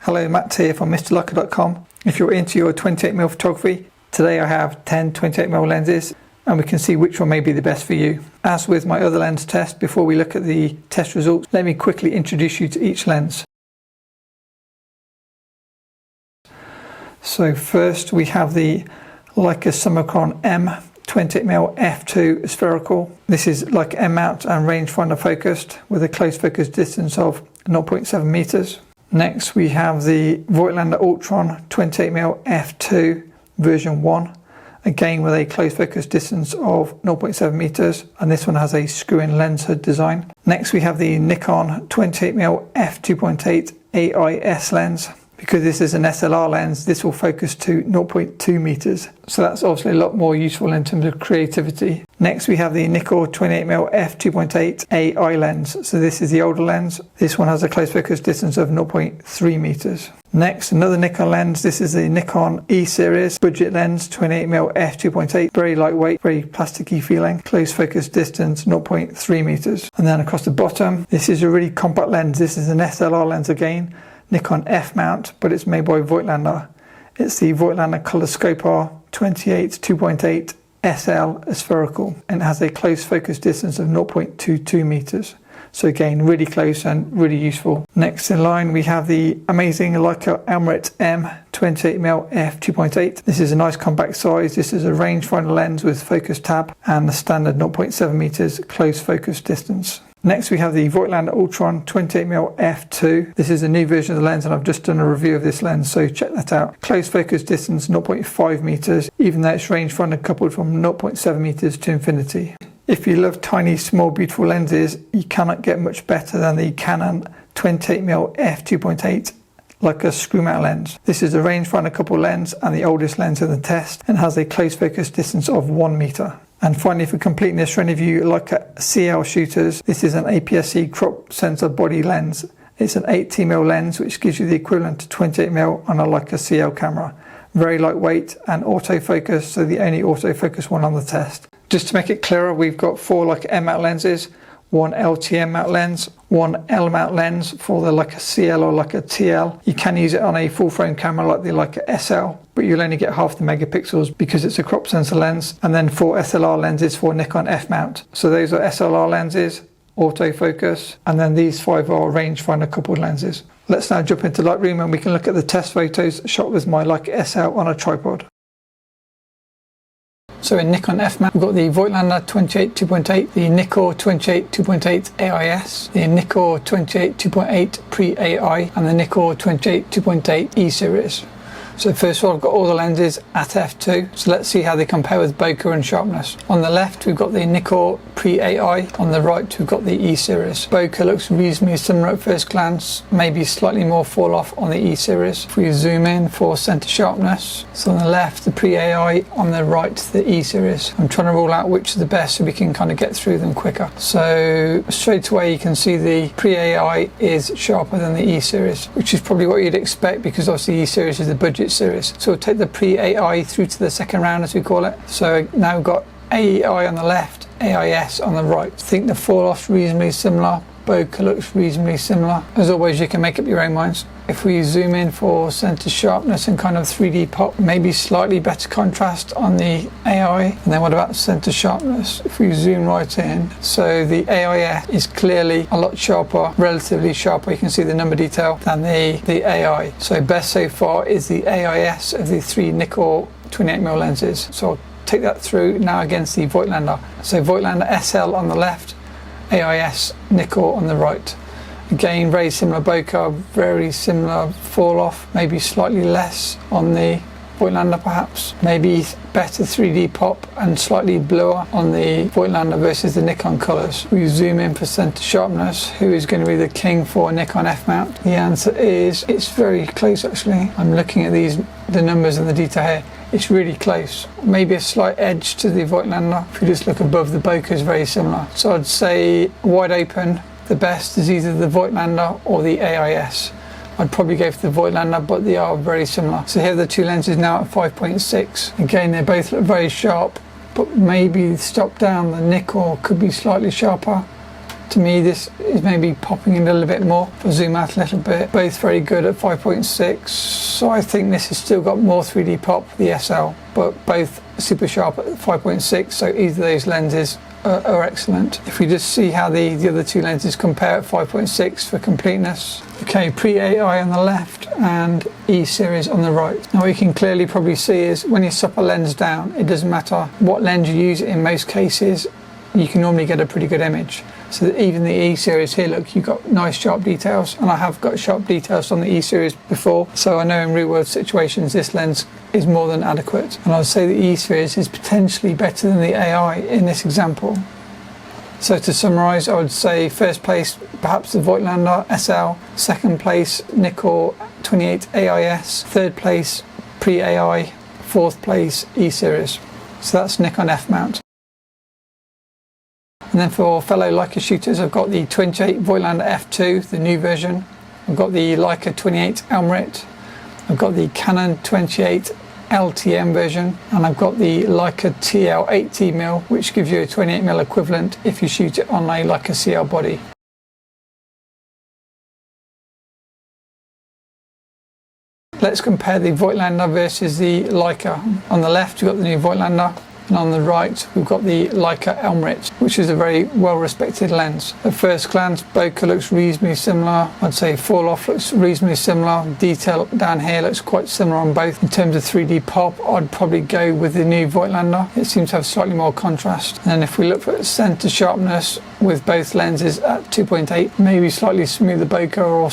Hello, Matt here from MrLeica.com. If you're into your 28mm photography, today I have 10 28mm lenses and we can see which one may be the best for you. As with my other lens test, before we look at the test results, let me quickly introduce you to each lens. So first we have the Leica Summicron M 28mm f2 spherical. This is Leica M mount and rangefinder focused with a close focus distance of 0.7 meters. Next we have the Voigtlander Ultron 28mm f2 version 1, again with a close focus distance of 0.7 meters, and this one has a screw-in lens hood design. Next we have the Nikon 28mm f2.8 AIS lens. Because this is an SLR lens, this will focus to 0.2 meters. So that's obviously a lot more useful in terms of creativity. Next we have the Nikkor 28mm f2.8 AI lens. So this is the older lens. This one has a close focus distance of 0.3 meters. Next, another Nikon lens. This is the Nikkor E-Series budget lens, 28mm f2.8. Very lightweight, very plasticky feeling. Close focus distance, 0.3 meters. And then across the bottom, this is a really compact lens. This is an SLR lens again. Nikon F mount, but it's made by Voigtlander. It's the Voigtlander Skopar 28 2.8 SL spherical, and it has a close focus distance of 0.22 meters. So again, really close and really useful. Next in line we have the amazing Leica Elmarit M 28mm f2.8. This is a nice compact size. This is a rangefinder lens with focus tab and the standard 0.7 meters close focus distance. Next we have the Voigtlander Ultron 28mm f2. This is a new version of the lens and I've just done a review of this lens, so check that out. Close focus distance 0.5 meters, even though it's rangefinder coupled from 0.7 meters to infinity. If you love tiny, small, beautiful lenses, you cannot get much better than the Canon 28mm f2.8 Leica screw mount lens. This is a rangefinder coupled lens and the oldest lens in the test, and has a close focus distance of 1 meter. And finally, for completeness, for any of you Leica SL shooters, this is an APS-C crop sensor body lens. It's an 18mm lens, which gives you the equivalent to 28mm on a Leica CL camera. Very lightweight and autofocus, so the only autofocus one on the test. Just to make it clearer, we've got 4 Leica M mount lenses, 1 LTM mount lens, 1 L mount lens for the Leica CL or Leica TL. You can use it on a full frame camera like the Leica SL, but you'll only get half the megapixels because it's a crop sensor lens, and then 4 SLR lenses for Nikon F mount. So those are SLR lenses, autofocus, and then these 5 are rangefinder coupled lenses. Let's now jump into Lightroom and we can look at the test photos shot with my Leica SL on a tripod. So in Nikon F mount, we've got the Voigtlander 28 2.8, the Nikkor 28 2.8 AIS, the Nikkor 28 2.8 Pre-AI, and the Nikkor 28 2.8 E-Series. So first of all, I've got all the lenses at f2, so let's see how they compare with bokeh and sharpness. On the left we've got the Nikkor Pre-AI, on the right we've got the E-Series. Bokeh looks reasonably similar at first glance, maybe slightly more fall off on the E-Series. If we zoom in for center sharpness, so on the left the Pre-AI, on the right the E-Series. I'm trying to rule out which is the best so we can kind of get through them quicker. So straight away you can see the Pre-AI is sharper than the E-Series, which is probably what you'd expect because obviously E-Series is the budget series. So we'll take the Pre-AI through to the second round, as we call it. So now we've got AEI on the left, AIS on the right. I think the fall off's reasonably similar, bokeh looks reasonably similar. As always, you can make up your own minds. If we zoom in for center sharpness and kind of 3D pop, maybe slightly better contrast on the AI. And then what about center sharpness? If we zoom right in, so the AIS is clearly a lot sharper, relatively sharper, you can see the number detail, than the AI. So best so far is the AIS of the 3 Nikkor 28mm lenses. So I'll take that through now against the Voigtlander. So Voigtlander SL on the left, AIS Nikkor on the right. Again, very similar bokeh, very similar fall off, maybe slightly less on the Voigtlander perhaps. Maybe better 3D pop and slightly bluer on the Voigtlander versus the Nikon colours. We zoom in for center sharpness, who is going to be the king for Nikon F mount? The answer is, it's very close actually. I'm looking at the numbers and the detail here. It's really close. Maybe a slight edge to the Voigtlander. If you just look above, the bokeh is very similar. So I'd say wide open, the best is either the Voigtlander or the AIS. I'd probably go for the Voigtlander, but they are very similar. So here are the two lenses now at 5.6. Again, they both look very sharp, but maybe stop down, the Nikkor could be slightly sharper. To me, this is maybe popping in a little bit more. If I zoom out a little bit, both very good at 5.6. So I think this has still got more 3D pop, the SL, but both super sharp at 5.6. So either of those lenses are excellent. If we just see how the other two lenses compare at 5.6 for completeness. Okay, pre-AI on the left and E-Series on the right. Now what you can clearly probably see is when you swap a lens down, it doesn't matter what lens you use. In most cases, you can normally get a pretty good image. So that even the E-Series here, look, you've got nice sharp details, and I have got sharp details on the E-Series before, so I know in real world situations this lens is more than adequate. And I would say the E-Series is potentially better than the AI in this example. So to summarise, I would say first place perhaps the Voigtlander SL, second place Nikkor 28 AIS, third place pre-AI, fourth place E-Series. So that's Nikon F mount. And then for fellow Leica shooters, I've got the 28 Voigtlander F2, the new version. I've got the Leica 28 Elmarit. I've got the Canon 28 LTM version, and I've got the Leica TL 80mm, which gives you a 28mm equivalent if you shoot it on a Leica CL body. Let's compare the Voigtlander versus the Leica. On the left, you've got the new Voigtlander. And on the right, we've got the Leica Elmarit, which is a very well-respected lens. At first glance, bokeh looks reasonably similar. I'd say fall off looks reasonably similar. Detail down here looks quite similar on both. In terms of 3D pop, I'd probably go with the new Voigtlander. It seems to have slightly more contrast. And then if we look at center sharpness with both lenses at 2.8, maybe slightly smoother bokeh or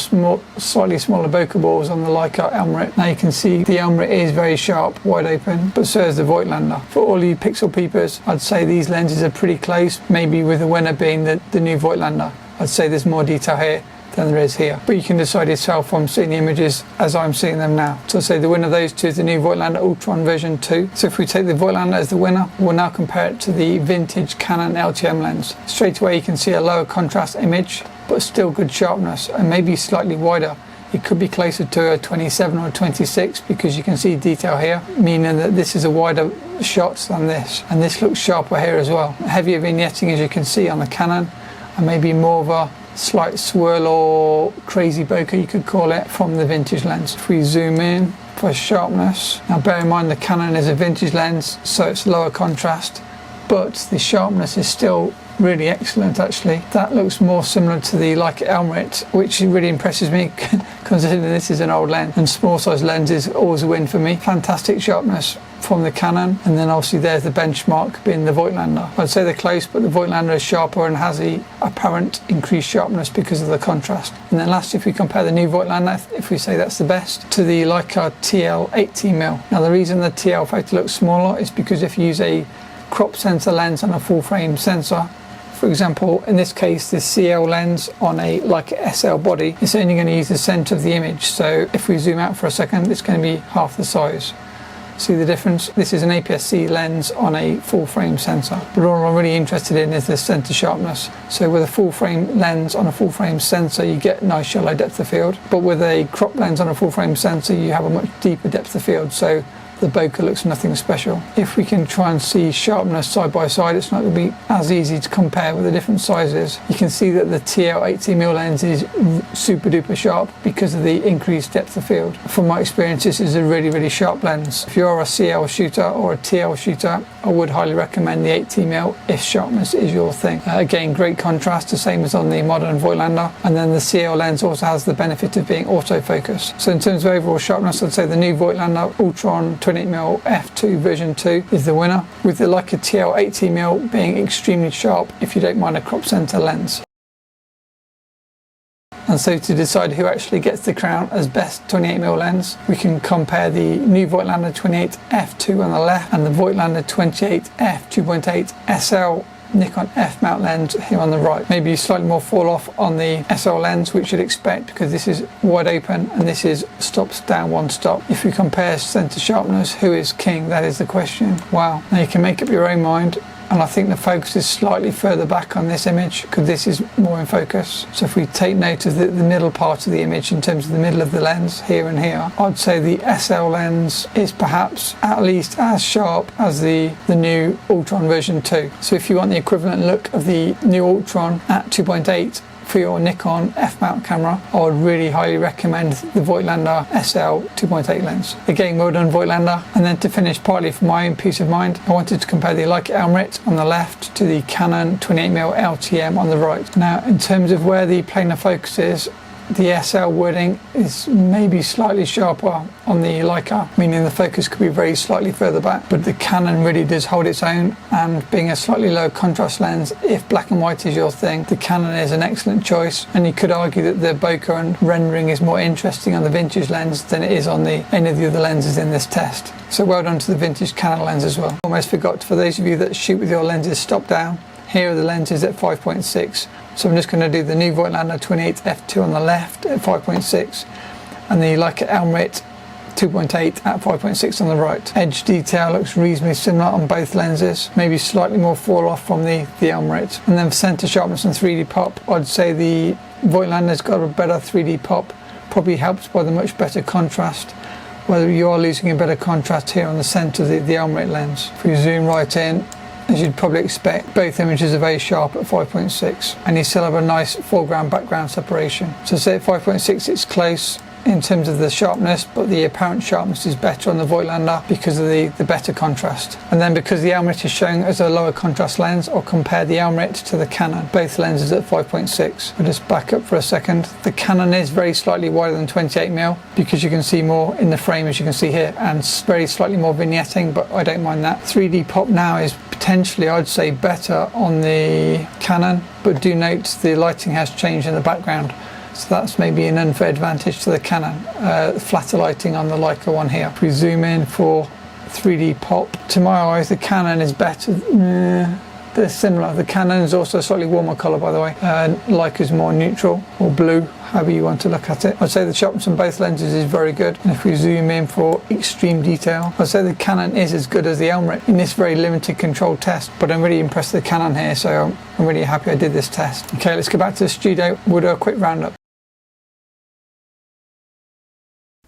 slightly smaller bokeh balls on the Leica Elmarit. Now you can see the Elmarit is very sharp, wide open, but so is the Voigtlander. For all you pixel peepers, I'd say these lenses are pretty close, maybe with the winner being the new Voigtlander. I'd say there's more detail here than there is here, but you can decide yourself from seeing the images as I'm seeing them now. So I'd say the winner of those two is the new Voigtlander Ultron version 2. So if we take the Voigtlander as the winner, we'll now compare it to the vintage Canon LTM lens. Straight away you can see a lower contrast image, but still good sharpness, and maybe slightly wider. It could be closer to a 27 or a 26 because you can see detail here, meaning that this is a wider shot than this. And this looks sharper here as well. Heavier vignetting, as you can see on the Canon, and maybe more of a slight swirl or crazy bokeh, you could call it, from the vintage lens. If we zoom in for sharpness, now bear in mind the Canon is a vintage lens, so it's lower contrast, but the sharpness is still really excellent actually. That looks more similar to the Leica Elmarit, which really impresses me considering this is an old lens, and small size lenses always a win for me. Fantastic sharpness from the Canon, and then obviously there's the benchmark being the Voigtlander. I'd say they're close, but the Voigtlander is sharper and has the apparent increased sharpness because of the contrast. And then lastly, if we compare the new Voigtlander, if we say that's the best, to the Leica TL 80mm. Now the reason the TL photo looks smaller is because if you use a crop sensor lens on a full frame sensor, for example, in this case, the CL lens on a Leica SL body, it's only going to use the center of the image. So if we zoom out for a second, it's going to be half the size. See the difference? This is an APS-C lens on a full frame sensor. But all I'm really interested in is the center sharpness. So with a full frame lens on a full frame sensor, you get nice shallow depth of field. But with a crop lens on a full frame sensor, you have a much deeper depth of field. So the bokeh looks nothing special. If we can try and see sharpness side by side, it's not going to be as easy to compare with the different sizes. You can see that the TL 80mm lens is super duper sharp because of the increased depth of field. From my experience, this is a really, really sharp lens. If you're a CL shooter or a TL shooter, I would highly recommend the 80mm if sharpness is your thing. Again, great contrast, the same as on the modern Voigtlander. And then the CL lens also has the benefit of being autofocus. So in terms of overall sharpness, I'd say the new Voigtlander Ultron 28mm f2 version 2 is the winner, with the Leica TL 80mm being extremely sharp if you don't mind a crop sensor lens. And so to decide who actually gets the crown as best 28mm lens, we can compare the new Voigtlander 28 f2 on the left and the Voigtlander 28 f2.8 SL Nikon F mount lens here on the right. Maybe slightly more fall off on the SL lens, which you'd expect because this is wide open and this is stops down one stop. If we compare center sharpness, who is king? That is the question. Wow. Now you can make up your own mind. and I think the focus is slightly further back on this image because this is more in focus. So if we take note of the middle part of the image in terms of the middle of the lens here and here, I'd say the SL lens is perhaps at least as sharp as the new Ultron version 2. So if you want the equivalent look of the new Ultron at 2.8 for your Nikon f-mount camera, I would really highly recommend the Voigtlander SL 2.8 lens. Again, well done Voigtlander. And then to finish, partly for my own peace of mind, I wanted to compare the Leica Elmarit on the left to the Canon 28mm LTM on the right. Now, in terms of where the planar focus is, the SL wording is maybe slightly sharper on the Leica, meaning the focus could be very slightly further back, but the Canon really does hold its own, and being a slightly low contrast lens, if black and white is your thing, the Canon is an excellent choice. And you could argue that the bokeh and rendering is more interesting on the vintage lens than it is on any of the other lenses in this test. So well done to the vintage Canon lens as well. Almost forgot, for those of you that shoot with your lenses stop down, here are the lenses at 5.6. So I'm just going to do the new Voigtlander 28 f2 on the left at 5.6 and the Leica Elmarit 2.8 at 5.6 on the right. Edge detail looks reasonably similar on both lenses, maybe slightly more fall off from the Elmarit. And then for center sharpness and 3D pop, I'd say the Voigtlander's got a better 3D pop, probably helped by the much better contrast, whether you are losing a better contrast here on the center of the Elmarit lens. If we zoom right in, as you'd probably expect, both images are very sharp at 5.6, and you still have a nice foreground background separation. So say at 5.6 it's close in terms of the sharpness, but the apparent sharpness is better on the Voigtlander because of the better contrast. And then because the Elmarit is shown as a lower contrast lens, I'll compare the Elmarit to the Canon, both lenses at 5.6. We'll just back up for a second. The Canon is very slightly wider than 28mm because you can see more in the frame, as you can see here, and very slightly more vignetting, but I don't mind that. 3D pop now is potentially, I'd say, better on the Canon, but do note the lighting has changed in the background. So that's maybe an unfair advantage to the Canon. Flatter lighting on the Leica one here. If we zoom in for 3D pop, to my eyes the Canon is better. They're similar. The Canon is also a slightly warmer colour, by the way. Leica's more neutral or blue, however you want to look at it. I'd say the sharpness on both lenses is very good. And if we zoom in for extreme detail, I'd say the Canon is as good as the Elmarit in this very limited controlled test. But I'm really impressed with the Canon here, so I'm really happy I did this test. Okay, let's go back to the studio. We'll do a quick roundup.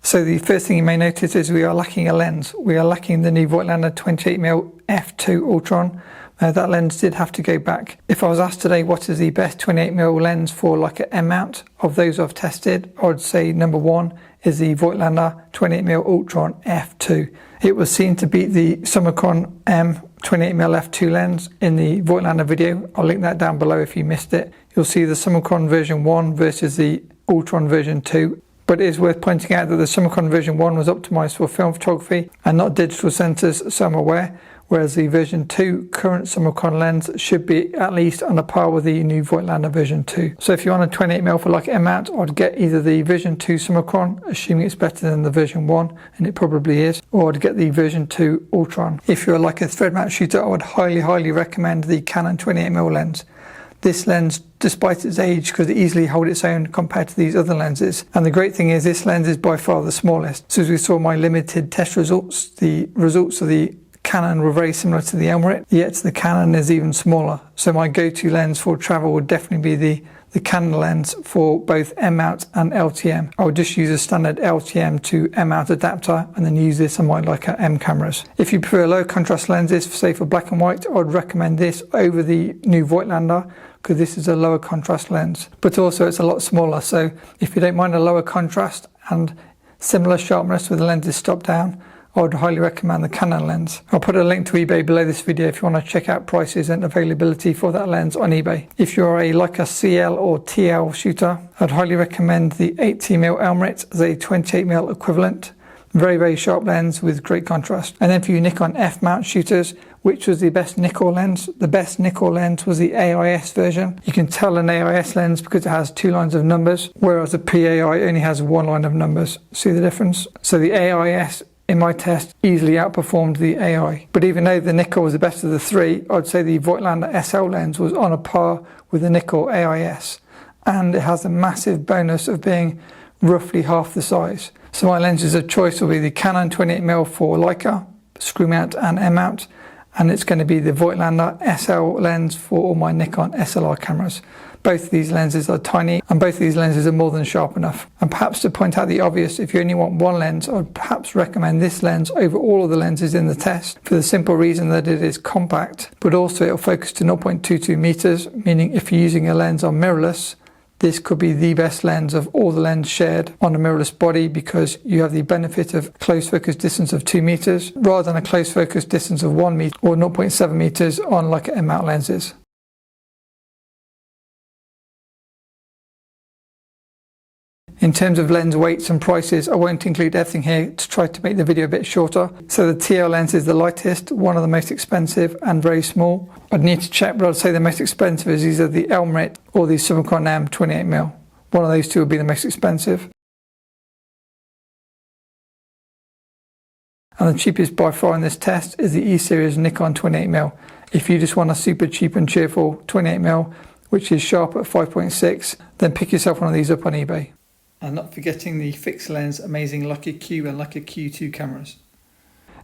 So the first thing you may notice is we are lacking a lens. We are lacking the new Voigtlander 28mm f2 Ultron. That lens did have to go back. If I was asked today what is the best 28mm lens for Leica M mount of those I've tested, I would say number one is the Voigtlander 28mm Ultron f2. It was seen to beat the Summicron M 28mm f2 lens in the Voigtlander video. I'll link that down below if you missed it. You'll see the Summicron version 1 versus the Ultron version 2. But it is worth pointing out that the Summicron version 1 was optimised for film photography and not digital sensors, so I'm aware, whereas the version 2 current Summicron lens should be at least on a par with the new Voigtlander version 2. So if you want a 28mm for Leica M mount, I'd get either the version 2 Summicron, assuming it's better than the version 1, and it probably is, or I'd get the version 2 Ultron. If you're like a thread mount shooter, I would highly recommend the Canon 28mm lens. This lens, despite its age, could easily hold its own compared to these other lenses. And the great thing is this lens is by far the smallest. So as we saw my limited test results, the results of the Canon were very similar to the Elmarit, yet the Canon is even smaller. So my go-to lens for travel would definitely be the Canon lens for both M mount and LTM. I would just use a standard LTM to M mount adapter and then use this on my Leica M cameras. If you prefer low contrast lenses, say for black and white, I would recommend this over the new Voigtlander because this is a lower contrast lens, but also it's a lot smaller. So if you don't mind a lower contrast and similar sharpness with the lenses stopped down, I would highly recommend the Canon lens. I'll put a link to eBay below this video if you want to check out prices and availability for that lens on eBay. If you're a Leica CL or TL shooter, I'd highly recommend the 80mm Elmarit as a 28mm equivalent. Very sharp lens with great contrast. And then for you Nikon F mount shooters, which was the best Nikkor lens? The best Nikkor lens was the AIS version. You can tell an AIS lens because it has 2 lines of numbers, whereas a PAI only has 1 line of numbers. See the difference? So the AIS in my test easily outperformed the AI. But even though the Nikkor was the best of the 3, I'd say the Voigtlander SL lens was on a par with the Nikkor AIS. And it has a massive bonus of being roughly half the size. So my lenses of choice will be the Canon 28mm for Leica, screw mount and M mount, and it's going to be the Voigtlander SL lens for all my Nikon SLR cameras. Both of these lenses are tiny, and both of these lenses are more than sharp enough. And perhaps to point out the obvious, if you only want one lens, I would perhaps recommend this lens over all of the lenses in the test, for the simple reason that it is compact, but also it will focus to 0.22 meters, meaning if you're using a lens on mirrorless, this could be the best lens of all the lenses shared on a mirrorless body, because you have the benefit of close focus distance of 2 meters rather than a close focus distance of 1 meter or 0.7 meters on Leica M mount lenses. In terms of lens weights and prices, I won't include everything here to try to make the video a bit shorter. So the TL lens is the lightest, one of the most expensive and very small. I'd need to check, but I'd say the most expensive is either the Elmarit or the Summicron M 28mm. One of those two would be the most expensive. And the cheapest by far in this test is the E-Series Nikon 28mm. If you just want a super cheap and cheerful 28mm, which is sharp at 5.6, then pick yourself one of these up on eBay. And not forgetting the fixed lens amazing Leica Q and Leica Q2 cameras.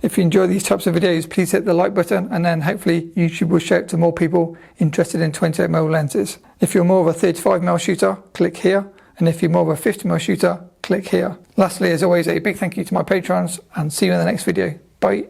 If you enjoy these types of videos, please hit the like button, and then hopefully YouTube will show it to more people interested in 28mm lenses. If you're more of a 35mm shooter, click here, and if you're more of a 50mm shooter, click here. Lastly, as always, a big thank you to my patrons, and see you in the next video. Bye.